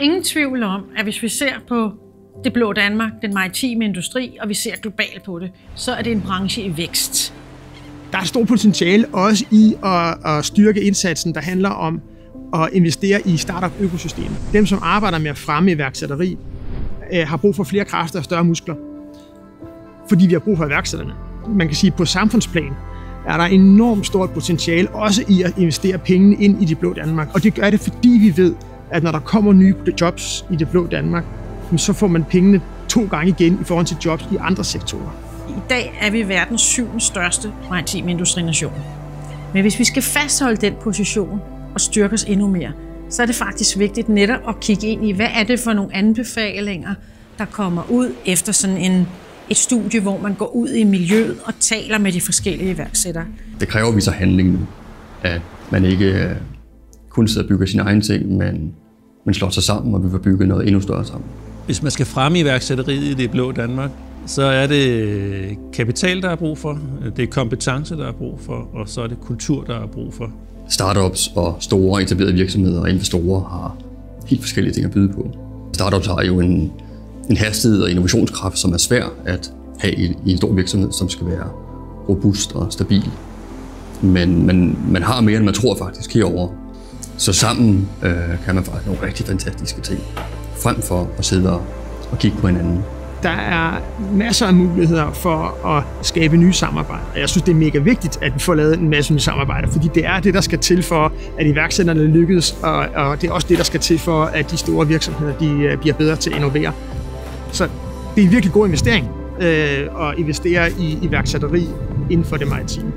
ingen tvivl om, at hvis vi ser på det blå Danmark, den maritime industri, og vi ser globalt på det, så er det en branche i vækst. Der er et stort potentiale også i at styrke indsatsen, der handler om at investere i startup-økosystemet. Dem, som arbejder med at fremme iværksætteri, har brug for flere kræfter og større muskler, fordi vi har brug for iværksætterne. Man kan sige, at på samfundsplan er der enormt stort potentiale også i at investere pengene ind i det blå Danmark. Og det gør det, fordi vi ved, at når der kommer nye jobs i det blå Danmark, så får man pengene 2 gange igen i forhold til jobs i andre sektorer. I dag er vi verdens 7. største maritime industrination. Men hvis vi skal fastholde den position og styrke os endnu mere, så er det faktisk vigtigt netop at kigge ind i, hvad er det for nogle anbefalinger, der kommer ud efter sådan et studie, hvor man går ud i miljøet og taler med de forskellige iværksættere. Det kræver vi så handling nu, at man ikke kun sidder og bygger sine egne ting, men slår sig sammen, og vi vil bygge noget endnu større sammen. Hvis man skal fremme iværksætteriet i det blå Danmark, så er det kapital, der er brug for, det er kompetence, der er brug for, og så er det kultur, der er brug for. Startups og store etablerede virksomheder og investorer har helt forskellige ting at byde på. Startups har jo en hastighed og innovationskraft, som er svær at have i en stor virksomhed, som skal være robust og stabil. Men man har mere, end man tror faktisk herovre. Så sammen kan man faktisk nogle rigtig fantastiske ting, frem for at sidde og kigge på hinanden. Der er masser af muligheder for at skabe nye samarbejder. Jeg synes, det er mega vigtigt, at vi får lavet en masse nye samarbejder, fordi det er det, der skal til for, at iværksætterne lykkes, og det er også det, der skal til for, at de store virksomheder de bliver bedre til at innovere. Så det er en virkelig god investering at investere i iværksætteri inden for det maritime.